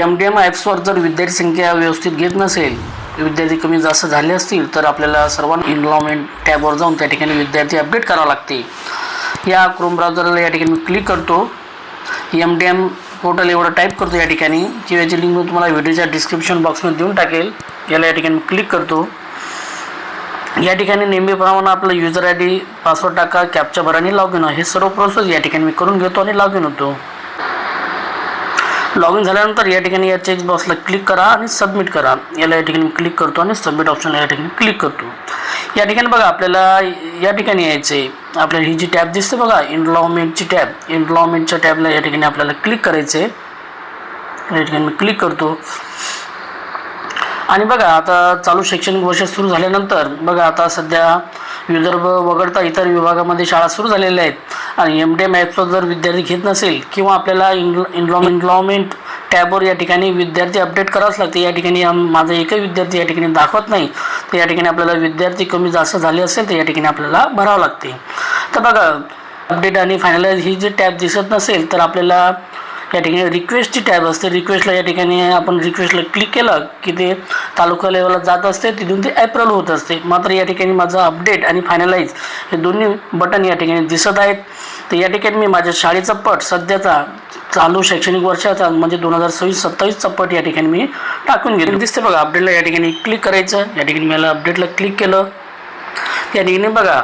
MDM ॲप्सवर जर विद्यार्थी संख्या व्यवस्थित घेत नसेल, विद्यार्थी कमी जास्त झाले असतील तर आपल्याला सर्वांना एनरोलमेंट टॅबवर जाऊन त्या ठिकाणी विद्यार्थी अपडेट करावे लागते। या क्रोम ब्राउझरला या ठिकाणी मी क्लिक करतो, MDM पोर्टल एवढं टाईप करतो या ठिकाणी, किंवा याची लिंक मी तुम्हाला व्हिडिओच्या डिस्क्रिप्शन बॉक्समध्ये देऊन टाकेल। याला या ठिकाणी क्लिक करतो। या ठिकाणी नेहमीप्रमाणे आपलं यूजर ID पासवर्ड टाका, कॅप्चा भरा आणि लॉग इन हे सर्व प्रोसेस या ठिकाणी मी करून घेतो आणि लॉग इन होतो। लॉग इन झाल्यानंतर या ठिकाणी या चेक बॉक्सला क्लिक करा आणि सबमिट करा। याला या ठिकाणी क्लिक करतो आणि सबमिट ऑप्शनला या ठिकाणी क्लिक करतो। या ठिकाणी बघा आपल्याला या ठिकाणी यायचं आहे, आपल्याला ही जी टॅब दिसते बघा एनरोलमेंटची टॅब, एनरोलमेंटच्या टॅबला या ठिकाणी आपल्याला क्लिक करायचं आहे। या ठिकाणी मी क्लिक करतो आणि बघा आता चालू शैक्षणिक वर्ष सुरू झाल्यानंतर बघा आता सध्या विदर्भ वगळता इतर विभागामध्ये शाळा सुरू झालेल्या आहेत आणि MDM ॲप्सवर जर विद्यार्थी घेत नसेल किंवा आपल्याला एनरोलमेंट टॅबवर या ठिकाणी विद्यार्थी अपडेट करावंच लागते। या ठिकाणी माझा एकही विद्यार्थी या ठिकाणी दाखवत नाही, तर या ठिकाणी आपल्याला विद्यार्थी कमी जास्त झाले असेल तर या ठिकाणी आपल्याला भरावं लागते। तर बघा अपडेट आणि फायनलाइज ही जी टॅब दिसत नसेल तर आपल्याला या ठिकाणी रिक्वेस्टची टॅब असते। रिक्वेस्टला या ठिकाणी आपण रिक्वेस्टला क्लिक केलं की ते तालुका लेवलला जात असते, तिथून ते अप्रूव्ह होत असते। मात्र या ठिकाणी माझं अपडेट आणि फायनलाइज हे दोन्ही बटन या ठिकाणी दिसत आहेत। तर या ठिकाणी मी माझ्या शाळेचा पट सध्याचा चालू शैक्षणिक वर्षाचा म्हणजे 2026-27चा पट या ठिकाणी मी टाकून घेतो। दिसते बघा अपडेटला या ठिकाणी क्लिक करायचं। या ठिकाणी मला अपडेटला क्लिक केलं, या ठिकाणी बघा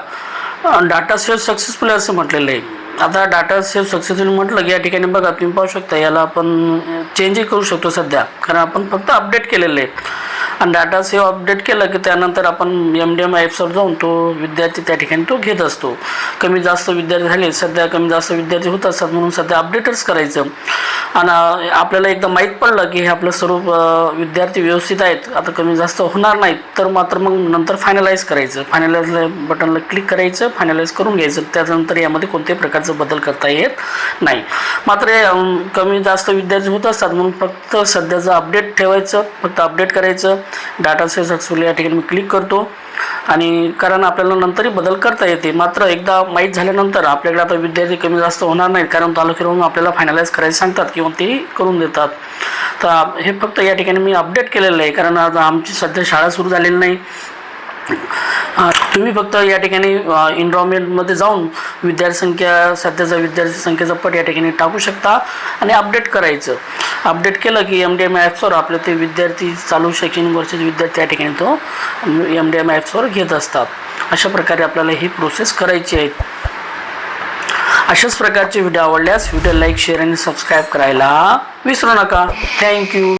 डाटा सेव्ह सक्सेसफुल असं म्हटलेलं आहे। आता डाटा सेव्ह सक्सेसफुल म्हटलं की या ठिकाणी बघा तुम्ही पाहू शकता, याला आपण चेंजही करू शकतो सध्या, कारण आपण फक्त अपडेट केलेलं आहे। आणि डाटा सेव्ह अपडेट केलं की त्यानंतर आपण MDM ॲप्सवर जाऊन तो विद्यार्थी त्या ठिकाणी तो घेत असतो। कमी जास्त विद्यार्थी झाले, सध्या कमी जास्त विद्यार्थी होत असतात म्हणून सध्या अपडेटच करायचं। आणि आपल्याला एकदा माहीत पडलं की हे आपलं सर्व विद्यार्थी व्यवस्थित आहेत, आता कमी जास्त होणार नाहीत, तर मात्र मग नंतर फायनलाइज करायचं। फायनलाइज बटनला क्लिक करायचं, फायनलाइज करून घ्यायचं। त्यानंतर यामध्ये कोणत्याही प्रकारचा बदल करता येत नाही। मात्र कमी जास्त विद्यार्थी होत असतात म्हणून फक्त सध्याचं अपडेट ठेवायचं, फक्त अपडेट करायचं। डाटा सेव्ह सक्सेसफुल या ठिकाणी मी क्लिक करतो आणि कारण आपल्याला नंतरही बदल करता येते। मात्र एकदा माहीत झाल्यानंतर आपल्याकडे आता विद्यार्थी कमी जास्त होणार नाहीत, कारण तालुक्यावरून आपल्याला फायनलाइज करायला सांगतात किंवा ते करून देतात। तर हे फक्त या ठिकाणी मी अपडेट केलेलं आहे, कारण आता आमची सध्या शाळा सुरू झालेली नाही। तुम्ही फक्त या ठिकाणी एनरोलमेंटमध्ये जाऊन विद्यार्थी संख्या सध्याचा विद्यार्थी संख्येचा पट या ठिकाणी टाकू शकता आणि अपडेट करायचं। अपडेट केलं की MDM ॲप्सवर आपले ते विद्यार्थी चालू शैक्षणिक वर्षाचे विद्यार्थी या ठिकाणी तो MDM ॲप्सवर घेत असतात। अशा प्रकारे आपल्याला ही प्रोसेस करायची आहे। अशाच प्रकारचे व्हिडिओ आवडल्यास व्हिडिओ लाईक, शेअर आणि सबस्क्राईब करायला विसरू नका। थँक्यू।